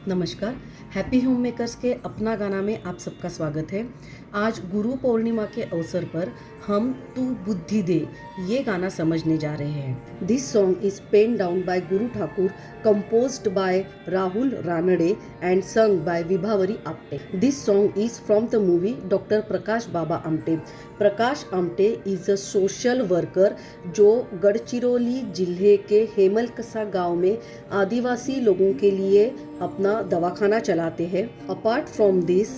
नमस्कार। Happy home makers के अपना गाना में आप सबका स्वागत है। आज गुरु पूर्णिमा के अवसर पर हम तू बुद्धि दे ये गाना समझने जा रहे हैं। This song is pen down by Guru Thakur, composed by Rahul Ranade and sung by Vibhavari Apte. This song is from the movie Dr. Prakash Baba Amte. Prakash Amte is a social worker जो गढ़चिरौली जिले के हेमलकसा गांव में आदिवासी लोगों के लिए अपना दवाखाना चलाते हैं। Apart from this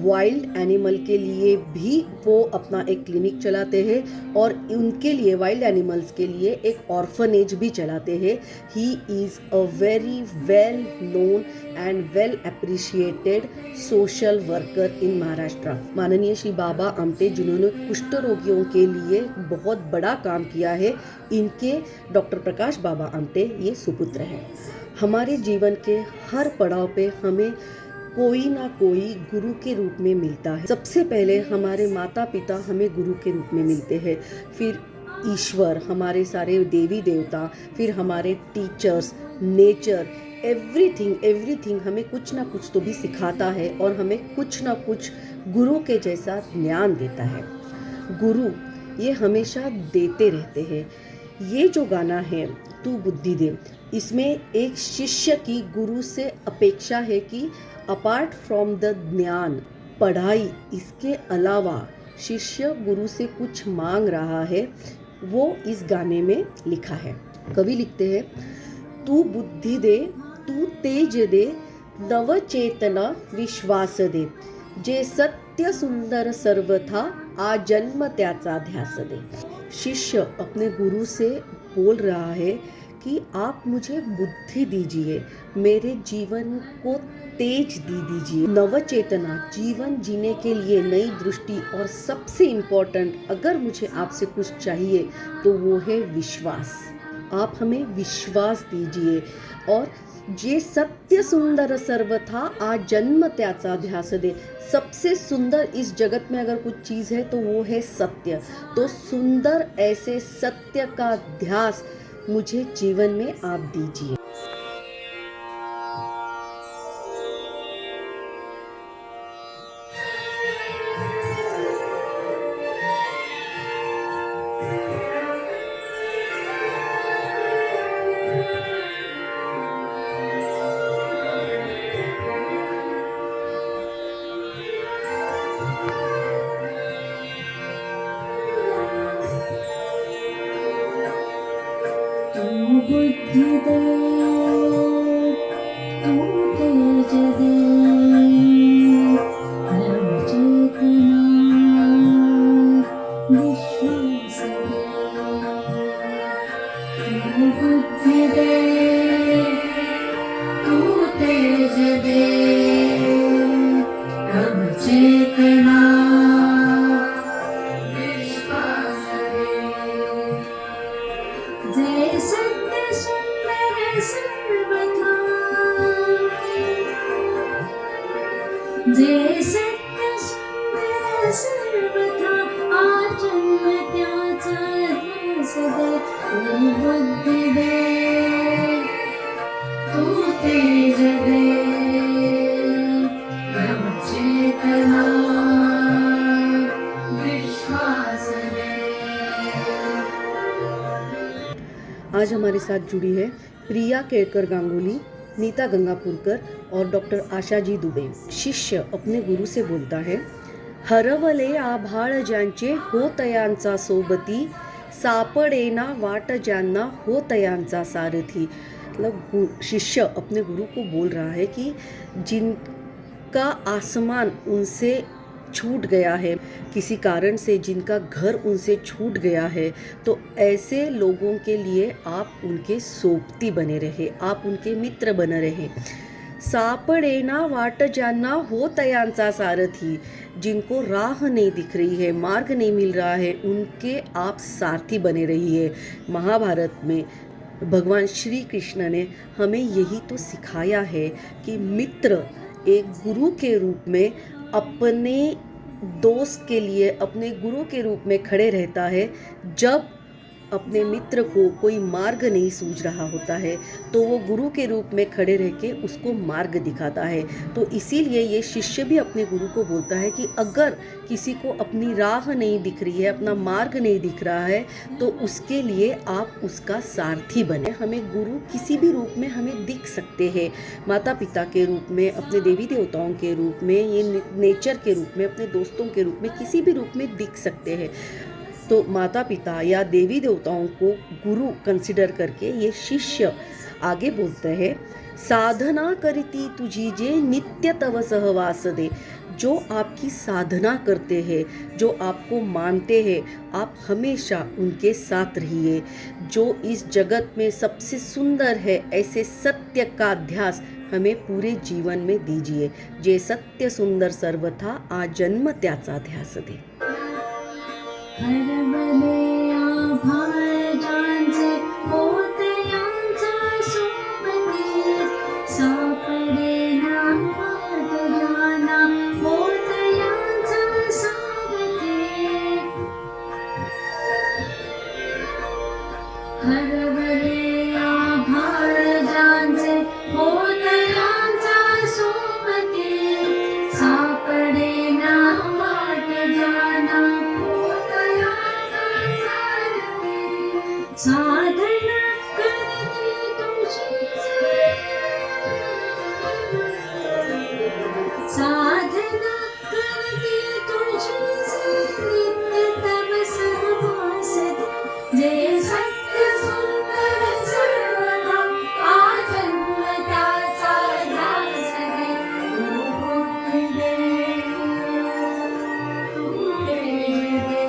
wild animal के लिए भी वो अपना एक क्लिनिक चलाते हैं और उनके लिए वाइल्ड एनिमल्स के लिए एक ऑर्फनेज भी चलाते हैं। He is a very well known and well appreciated social worker in Maharashtra. माननीय श्री बाबा आमटे जिन्होंने कुष्ठ रोगियों के लिए बहुत बड़ा काम किया है, इनके डॉक्टर प्रकाश बाबा आमटे ये सुपुत्र हैं। हमारे जीवन के हर पड़ाव पे हमें कोई ना कोई गुरु के रूप में मिलता है। सबसे पहले हमारे माता पिता हमें गुरु के रूप में मिलते हैं, फिर ईश्वर, हमारे सारे देवी देवता, फिर हमारे टीचर्स, नेचर, एवरीथिंग हमें कुछ ना कुछ तो भी सिखाता है और हमें कुछ ना कुछ गुरु के जैसा ज्ञान देता है। गुरु ये हमेशा देते रहते हैं। ये जो गाना है तू बुद्धि दे, इसमें एक शिष्य की गुरु से अपेक्षा है कि अपार्ट फ्रॉम द ज्ञान, पढ़ाई, इसके अलावा शिष्य गुरु से कुछ मांग रहा है, वो इस गाने में लिखा है। कवि लिखते हैं, तू बुद्धि दे, तू तेज दे, नव चेतना विश्वास दे, जे सत्य सुंदर सर्वथा आ जन्म त्याचा ध्यास दे। शिष्य अपने गुरु से बोल रहा है कि आप मुझे बुद्धि दीजिए, मेरे जीवन को तेज दीजिए, नव चेतना, जीवन जीने के लिए नई दृष्टि, और सबसे इम्पोर्टेंट अगर मुझे आपसे कुछ चाहिए तो वो है विश्वास। आप हमें विश्वास दीजिए, और जे सत्य सुंदर सर्वथा आ जन्म त्याचा ध्यास दे। सबसे सुंदर इस जगत में अगर कुछ चीज़ है तो वो है सत्य। तो सुंदर ऐसे सत्य का ध्यास मुझे जीवन में आप दीजिए। बुद्धि दे, तू तेज दे, नव चेतना विश्वास दे। तू बुद्धि दे, तू तेज दे, नव चेतना विश्वास दे। जय सत्य सुंदर सर्वथा, जय सत्य सुंदर सर्वथा आ जन्म त्याचा ध्यास दे। तू बुद्धि दे, तू तेज दे, नव चेतना विश्वास दे। आज हमारे साथ जुड़ी है प्रिया केळकर गांगुली, नीता गंगापूरकर और डॉक्टर आशाजी दुबे। शिष्य अपने गुरु से बोलता है, हरवले आभाळ ज्यांचे होतयांचा सोबती, सापडेना वाट ज्यांना होतयांचा सारथी। मतलब शिष्य अपने गुरु को बोल रहा है कि जिनका आसमान उनसे छूट गया है, किसी कारण से जिनका घर उनसे छूट गया है, तो ऐसे लोगों के लिए आप उनके सोबती बने रहे, आप उनके मित्र बने रहे। सापडेना वाट ज्यांना होतयांचा सारथी, जिनको राह नहीं दिख रही है, मार्ग नहीं मिल रहा है, उनके आप सारथी बने रहिए। महाभारत में भगवान श्री कृष्ण ने हमें यही तो सिखाया है कि मित्र एक गुरु के रूप में अपने दोस्त के लिए, अपने गुरु के रूप में खड़े रहता है जब अपने मित्र को कोई मार्ग नहीं सूझ रहा होता है तो वो गुरु के रूप में खड़े रह के उसको मार्ग दिखाता है। तो इसीलिए ये शिष्य भी अपने गुरु को बोलता है कि अगर किसी को अपनी राह नहीं दिख रही है, अपना मार्ग नहीं दिख रहा है, तो उसके लिए आप उसका सारथी बने। हमें गुरु किसी भी रूप में हमें दिख सकते हैं, माता पिता के रूप में, अपने देवी देवताओं के रूप में, ये नेचर के रूप में, अपने दोस्तों के रूप में, किसी भी रूप में दिख सकते हैं। तो माता पिता या देवी देवताओं को गुरु कंसिडर करके ये शिष्य आगे बोलते हैं, साधना करती तुझी जे नित्य तव सहवास दे। जो आपकी साधना करते हैं, जो आपको मानते हैं, आप हमेशा उनके साथ रहिए। जो इस जगत में सबसे सुंदर है ऐसे सत्य का अध्यास हमें पूरे जीवन में दीजिए। जे सत्य सुंदर सर्वथा आजन्म त्याचा ध्यास दे। हरवले आभाळांचे मोत्यांचा सोबती सापडेना वाटल्याना मोत्यांचा सारथी हरवले आभाळांचे मोत्यांचा सोबती सापडेना वाटल्याना साधना करती तुझी साधना करती तुझी नित्य तव सहवास जे सत्य सुंदर सर्वथा आजन्म त्याचा ध्यास दे। बुद्धी दे तू तेज दे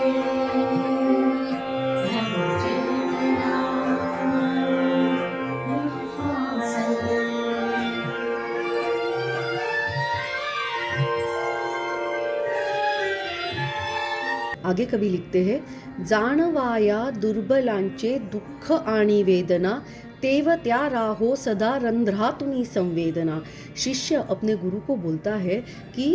आगे कवि लिखते हैं, जाणवाया दुर्बलांचे दुःख आणि वेदना तेव त्या राहो सदा रंध्रातुनी संवेदना। शिष्य अपने गुरु को बोलता है कि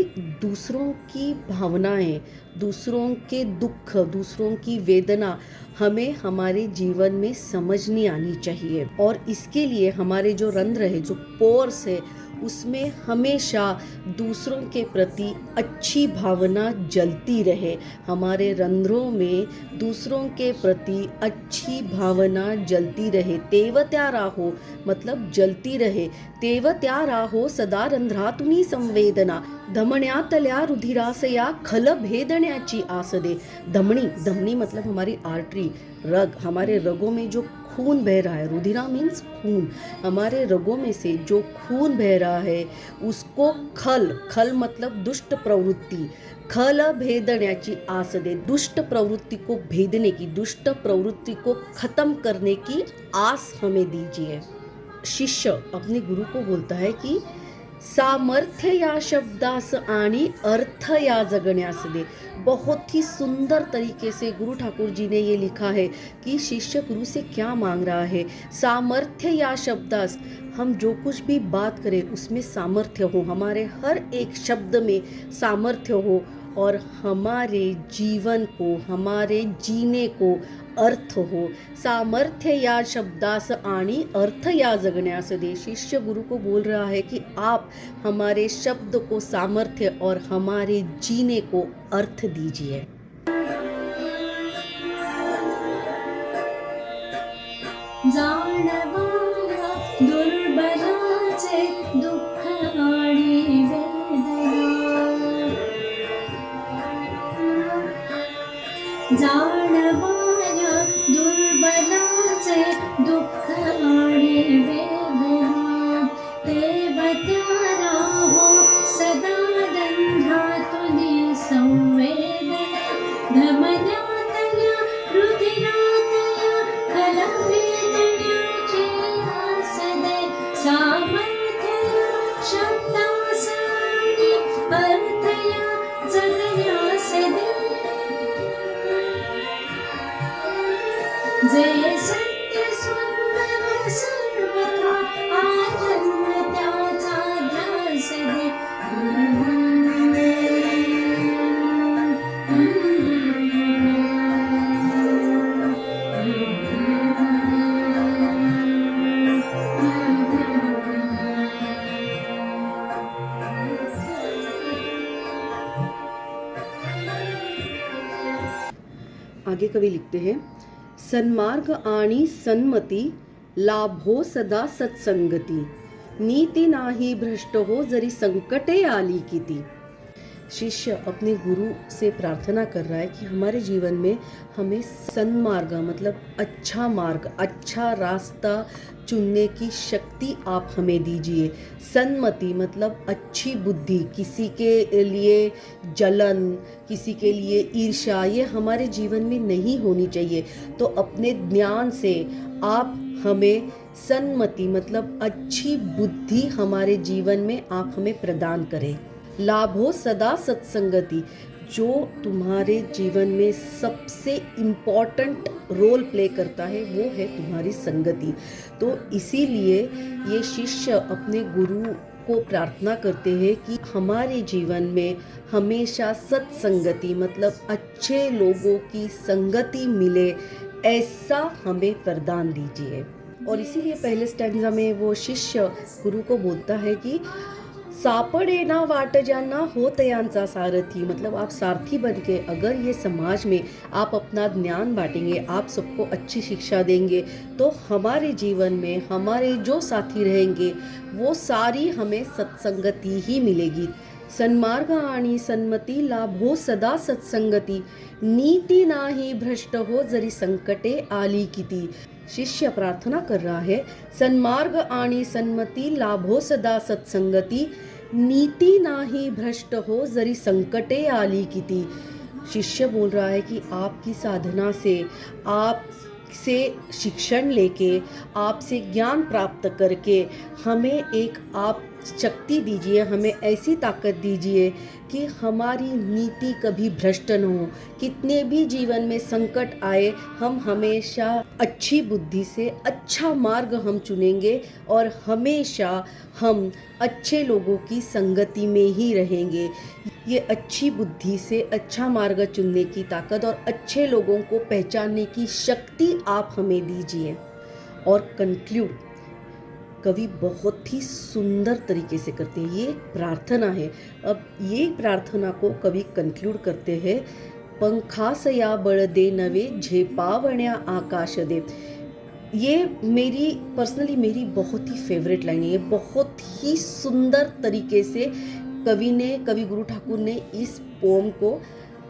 दूसरों की भावनाएं, दूसरों के दुख, दूसरों की वेदना हमें हमारे जीवन में समझनी आनी चाहिए और इसके लिए हमारे जो रंध्र है, जो पोर्स है, उसमें हमेशा दूसरों के प्रति अच्छी भावना जलती रहे। हमारे रंध्रों में दूसरों के प्रति अच्छी भावना जलती रहे। तेव त्या राहो मतलब जलती रहे। तेव त्या राहो सदा रंध्रातुनी संवेदना। धमण्यातल्या रुधिरासया खल भेदण्याची आस दे। धमनी, धमनी मतलब हमारी आर्टरी, रग, हमारे रगों में जो खून बह रहा है, रुधिरा मीन्स खून, हमारे रगों में से जो खून बह रहा है उसको खल, खल मतलब दुष्ट प्रवृत्ति, खल भेदण्याची आस दे। दुष्ट प्रवृत्ति को भेदने की, दुष्ट प्रवृत्ति को खत्म करने की आस हमें दीजिए। शिष्य अपने गुरु को बोलता है कि सामर्थ्य या शब्दास आणि अर्थ या जगण्यास दे। बहुत ही सुंदर तरीके से गुरु ठाकुर जी ने ये लिखा है कि शिष्य गुरु से क्या मांग रहा है। सामर्थ्य या शब्दास, हम जो कुछ भी बात करें उसमें सामर्थ्य हो, हमारे हर एक शब्द में सामर्थ्य हो और हमारे जीवन को, हमारे जीने को अर्थ हो। सामर्थ्य या शब्दास आणि अर्थ या जगण्यास दे। शिष्य गुरु को बोल रहा है कि आप हमारे शब्द को सामर्थ्य और हमारे जीने को अर्थ दीजिए। जाणवाया दुर्बलाचे दुःख आणि वेदना जाणवाया दुर्बलाचे दुःख आणि वेदना तेव त्या राहो सदा रंध्रातुनी संवेदना धमन्यातल्या रुधिरातल्या खलवेदण्याची आस दे सामर्थ्य शब्दास आणि अर्थया जगण्यास दे जे सत्य सुंदर सर्वथा आजन्म त्याचा ध्यास दे आगे कवि लिखते हैं, सन्मार्ग आणि सन्मती लाभो सदा सत्संगती, नीति नाही भ्रष्ट हो जरी संकटे आली किती। शिष्य अपने गुरु से प्रार्थना कर रहा है कि हमारे जीवन में हमें सन्मार्ग मतलब अच्छा मार्ग, अच्छा रास्ता चुनने की शक्ति आप हमें दीजिए। सन्मति मतलब अच्छी बुद्धि, किसी के लिए जलन, किसी के लिए ईर्ष्या, ये हमारे जीवन में नहीं होनी चाहिए। तो अपने ज्ञान से आप हमें सन्मति मतलब अच्छी बुद्धि हमारे जीवन में आप हमें प्रदान करें। लाभ हो सदा सत्संगति, जो तुम्हारे जीवन में सबसे इम्पॉर्टेंट रोल प्ले करता है वो है तुम्हारी संगति। तो इसीलिए ये शिष्य अपने गुरु को प्रार्थना करते हैं कि हमारे जीवन में हमेशा सत्संगति मतलब अच्छे लोगों की संगति मिले, ऐसा हमें वरदान दीजिए। और इसीलिए पहले स्टैंजा में वो शिष्य गुरु को बोलता है कि सापडे ना वाट ज्यांना होत यांचा सारथी, मतलब आप सारथी बन के अगर ये समाज में आप अपना ज्ञान बांटेंगे, आप सबको अच्छी शिक्षा देंगे, तो हमारे जीवन में हमारे जो साथी रहेंगे वो सारी हमें सत्संगति ही मिलेगी। सन्मार्ग आणि सन्मती लाभो सदा सत्संगती, नीति नाही भ्रष्ट हो जरी संकटे आली किती। शिष्य प्रार्थना कर रहा है, सन्मार्ग आणि सन्मती लाभो सदा सत्संगती, नीति नाही भ्रष्ट हो जरी संकटे आली किती। शिष्य बोल रहा है कि आपकी साधना से, आपसे शिक्षण लेके, आपसे ज्ञान प्राप्त करके हमें एक आप शक्ति दीजिए, हमें ऐसी ताकत दीजिए कि हमारी नीति कभी भ्रष्ट न हो। कितने भी जीवन में संकट आए, हम हमेशा अच्छी बुद्धि से अच्छा मार्ग हम चुनेंगे और हमेशा हम अच्छे लोगों की संगति में ही रहेंगे। ये अच्छी बुद्धि से अच्छा मार्ग चुनने की ताकत और अच्छे लोगों को पहचानने की शक्ति आप हमें दीजिए। और कंक्लूड कवि बहुत ही सुंदर तरीके से करते हैं, ये प्रार्थना है। अब ये प्रार्थना को कवि कंक्लूड करते हैं, पंखासया बळ दे नवे झेपावण्या आकाश दे। ये मेरी पर्सनली मेरी बहुत ही फेवरेट लाइन है। ये बहुत ही सुंदर तरीके से कवि गुरु ठाकुर ने इस पोम को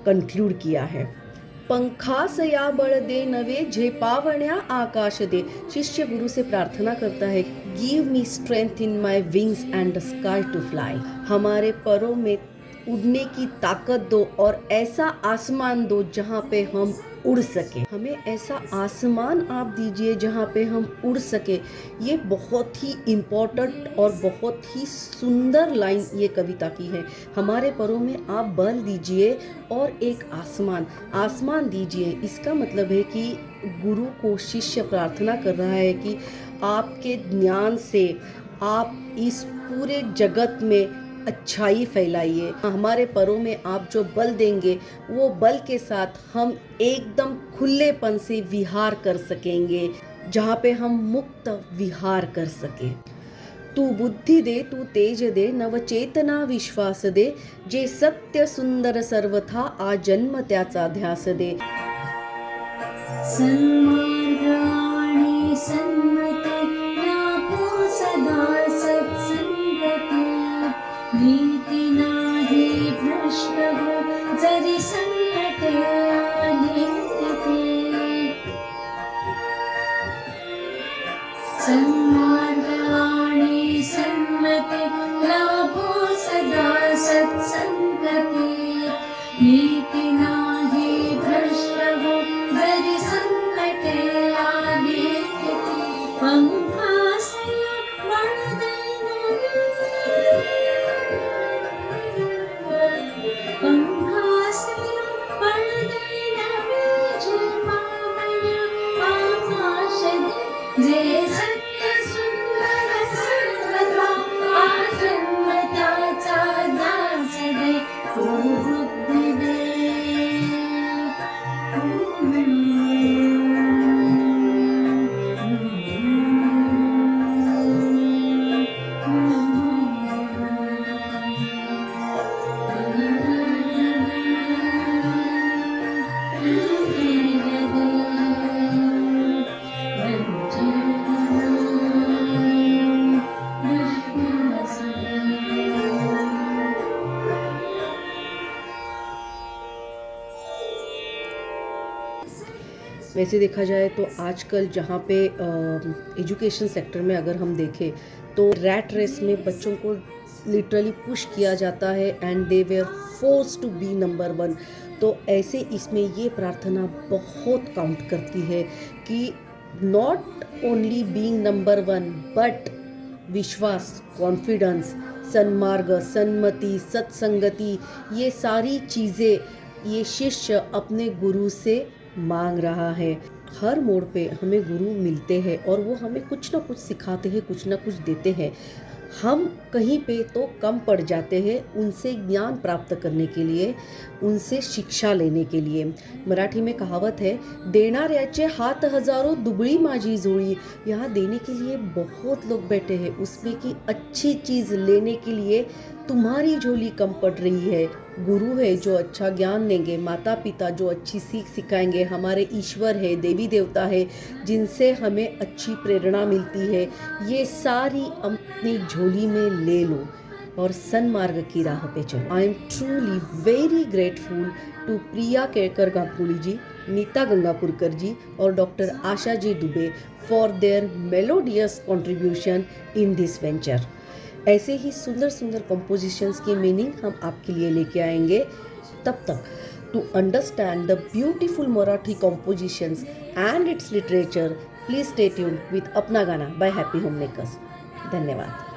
कंक्लूड किया है। पंखासया बळ दे नवे झेपावण्या आकाश दे। शिष्य गुरु से प्रार्थना करता है, give me strength in my wings and sky to fly. हमारे परों में उड़ने की ताकत दो और ऐसा आसमान दो जहाँ पे हम उड़ सके। हमें ऐसा आसमान आप दीजिए जहाँ पे हम उड़ सके। ये बहुत ही इम्पोर्टेंट और बहुत ही सुंदर लाइन ये कविता की है। हमारे परों में आप बल दीजिए और एक आसमान दीजिए। इसका मतलब है कि गुरु को शिष्य प्रार्थना कर रहा है कि आपके ज्ञान से आप इस पूरे जगत में अच्छाई फैलाइए। हमारे परों में आप जो बल देंगे वो बल के साथ हम एकदम खुलेपन से विहार कर सकेंगे, जहाँ पे हम मुक्त विहार कर सके। तू बुद्धि दे, तू तेज दे, नवचेतना विश्वास दे, जे सत्य सुंदर सर्वथा आ जन्म त्याचा ध्यास दे। सन्मार्ग आणि सन्मती लाभो सदा सत्संगती, नीति नाही भ्रष्ट हो जरी संकटे आली किती। सन्मार्ग आणि सन्मती लाभो सदा सत्संगती, नीति नाही भ्रष्ट हो जरी संकटे आली किती। पंखासया बळ दे नवे वैसे देखा जाए तो आजकल जहाँ पे एजुकेशन सेक्टर में अगर हम देखें तो रैट रेस में बच्चों को लिटरली पुश किया जाता है and they were force to be number 1। तो ऐसे इसमें ये प्रार्थना बहुत काउंट करती है कि not only being number 1 but विश्वास, कॉन्फिडेंस, सन्मार्ग, सन्मति, सत्संगति, ये सारी चीज़ें ये शिष्य अपने गुरु से मांग रहा है। हर मोड़ पे हमें गुरु मिलते हैं और वो हमें कुछ ना कुछ सिखाते हैं, कुछ ना कुछ देते हैं। हम कहीं पे तो कम पड़ जाते हैं उनसे ज्ञान प्राप्त करने के लिए, उनसे शिक्षा लेने के लिए। मराठी में कहावत है, देणाऱ्याचे हात हजारो दुबळी माझी जोड़ी। यहाँ देने के लिए बहुत लोग बैठे हैं, उसमें की अच्छी चीज़ लेने के लिए तुम्हारी झोली कम पड़ रही है। गुरु है जो अच्छा ज्ञान देंगे, माता पिता जो अच्छी सीख सिखाएंगे, हमारे ईश्वर है, देवी देवता है जिनसे हमें अच्छी प्रेरणा मिलती है, ये सारी अपनी झोली में ले लो और सन्मार्ग की राह पे चलो। I am truly very grateful to Priya Kelkar Ganguly ji, Neeta Gangapurkar ji और doctor Asha ji Dubey for their melodious contribution in this venture. ऐसे ही सुंदर सुंदर कंपोजिशंस की मीनिंग हम आपके लिए लेके आएंगे। तब तक to understand the beautiful Marathi compositions and its literature, please stay tuned with अपना गाना बाय हैप्पी होममेकर्स। धन्यवाद।